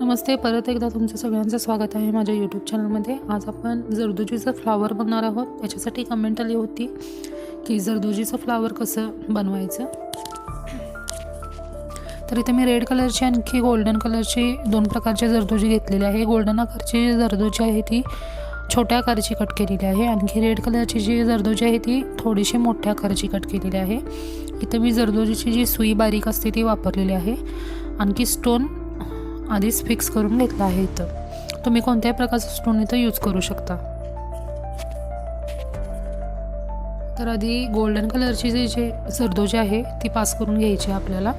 नमस्ते, परत एकदा तुमचं सगळ्यांचं स्वागत आहे माझ्या यूट्यूब चॅनलमध्ये। आज आपण जरदोजीचं फ्लावर बनवणार आहोत। याच्यासाठी कमेंट आली होती की जरदोजीचं फ्लावर कसं बनवायचं। तर इथे मी रेड कलरची आणखी गोल्डन कलरची दोन प्रकारचे जरदोजी घेतलेले आहे। गोल्डन आकारची जरदोजी आहे ती छोट्या आकाराची कट केलेली आहे, आणखी रेड कलरची जी जरदोजी आहे ती थोडीशी मोठ्या आकाराची कट केलेली आहे। इथे मी जरदोजीची जी सुई बारीक असते ती वापरलेली आहे। आणखी स्टोन आधीच फिक्स करून घेतला आहे। इथं तुम्ही कोणत्याही प्रकारचा स्टोन इथं यूज करू शकता। तर आधी गोल्डन कलरची जी जरदोजी आहे ती पास करून घ्यायची आपल्याला।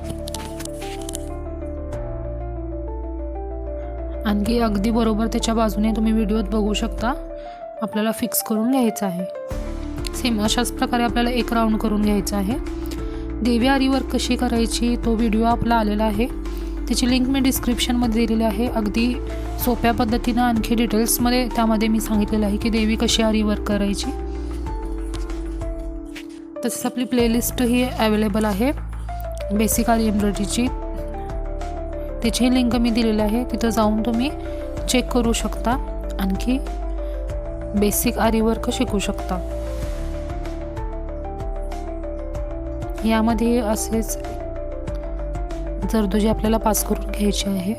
आणखी अगदी बरोबर त्याच्या बाजूने तुम्ही व्हिडिओत बघू शकता आपल्याला फिक्स करून घ्यायचं आहे। सेम अशाच प्रकारे आपल्याला एक राऊंड करून घ्यायचा आहे। देवी आरी वर्क कशी करायची तो व्हिडिओ आपला आलेला आहे, त्याची लिंक मी डिस्क्रिप्शनमध्ये दिलेली आहे। अगदी सोप्या पद्धतीनं आणखी डिटेल्समध्ये त्यामध्ये मी सांगितलेलं आहे की देवी कशी आरी वर्क करायची। तसंच आपली प्लेलिस्ट ही अवेलेबल आहे बेसिक आरी एम्ब्रॉयडरीची, त्याची लिंक मी दिलेली आहे, तिथं जाऊन तुम्ही चेक करू शकता, आणखी बेसिक आरी वर्क शिकू शकता। यामध्ये असेच जरदोजी आपल्याला पास करून घ्यायची आहे।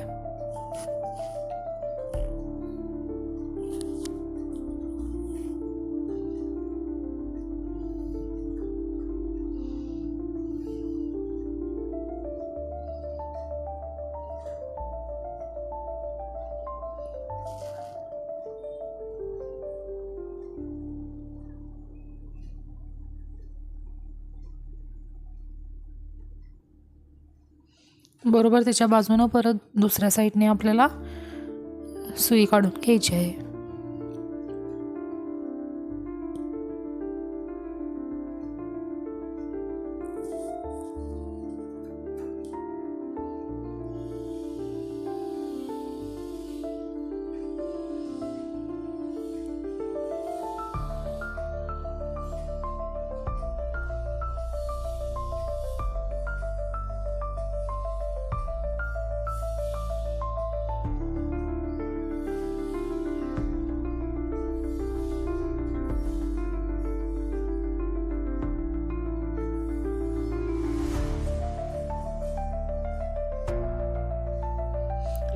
बरोबर त्याच्या बाजूने परत दुसऱ्या साईडने आपल्याला सुई काढून घ्यायची आहे।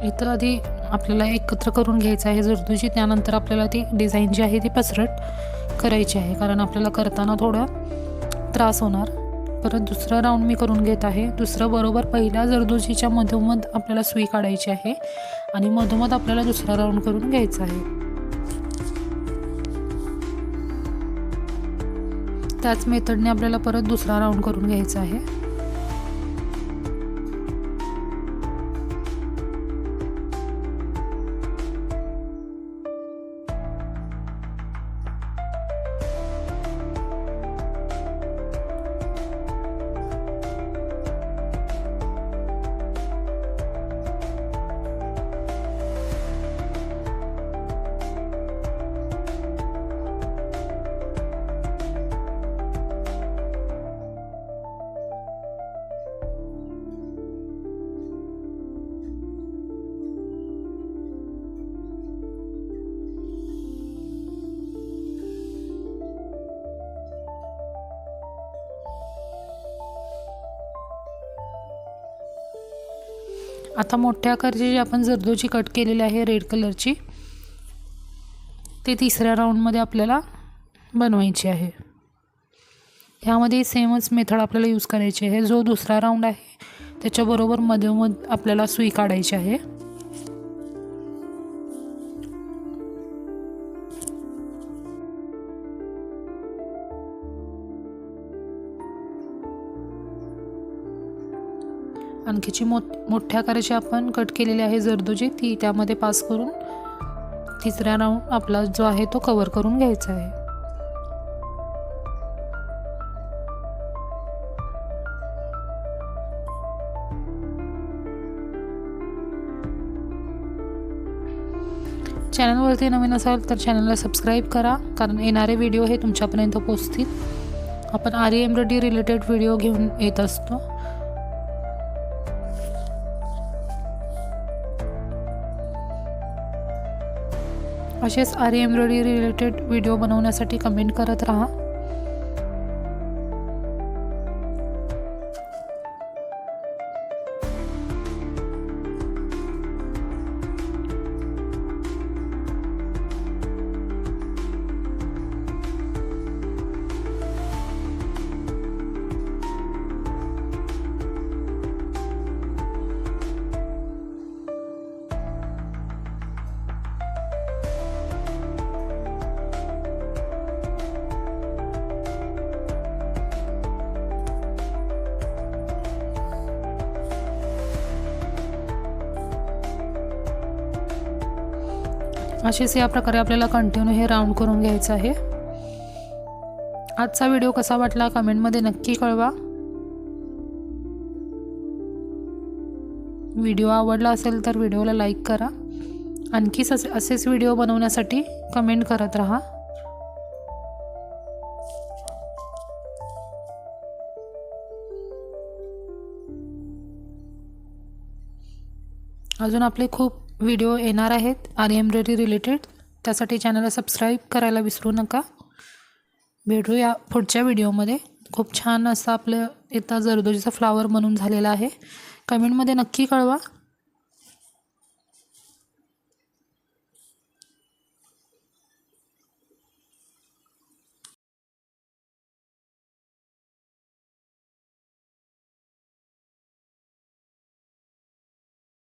इथं आधी आपल्याला एकत्र करून घ्यायचं आहे जरदोजी, त्यानंतर आपल्याला ती डिझाईन जी आहे ती पसरट करायची आहे, कारण आपल्याला करताना थोडा त्रास होणार। परत दुसरा राऊंड मी करून घेत आहे। दुसरं बरोबर पहिल्या जरदोजीच्या मधोमध आपल्याला सुई काढायची आहे आणि मधोमध आपल्याला दुसरा राऊंड करून घ्यायचा आहे। त्याच मेथडने आपल्याला परत दुसरा राऊंड करून घ्यायचा आहे। आता मोठ्या आकारची जी आपण जरदोजी कट केलेली आहे रेड कलरची, ते तिसऱ्या राऊंडमध्ये आपल्याला बनवायची आहे। ह्यामध्ये सेमच मेथड आपल्याला यूज करायची आहे। जो दुसरा राऊंड आहे त्याच्याबरोबर मधोमध आपल्याला सुई काढायची आहे। आणखीची मोठ्या आकाराची आपण कट केलेली आहे जरदोजी, ती त्यामध्ये पास करून तिसरा राऊंड आपला जो आहे तो कव्हर करून घ्यायचा आहे। चॅनलवरती नवीन असाल तर चॅनलला सबस्क्राईब करा, कारण येणारे व्हिडिओ हे तुमच्यापर्यंत पोहोचतील। आपण आरी एम्ब्रॉयडरी रिलेटेड व्हिडिओ घेऊन येत असतो। असेच आरी एम्ब्रॉयडरी रिलेटेड व्हिडिओ बनवण्यासाठी कमेंट करत राहा. असेच या प्रकारे आपल्याला कंटिन्यू हे राऊंड करून घ्यायचं आहे. आजचा व्हिडिओ कसा वाटला कमेंटमध्ये नक्की कळवा. व्हिडिओ आवडला असेल तर व्हिडिओला लाईक करा. आणखी असेच व्हिडिओ बनवण्यासाठी कमेंट करत राहा. अजून आपले खूप व्हिडिओ येणार आहेत आरी एम्ब्रॉयडरी रिलेटेड. त्यासाठी चॅनलला सबस्क्राईब करायला विसरू नका. भेटूया पुढच्या व्हिडिओमध्ये. खूप छान असं आपलं इथं जरदोजीचा फ्लावर बनवून झालेला आहे. कमेंटमध्ये नक्की कळवा.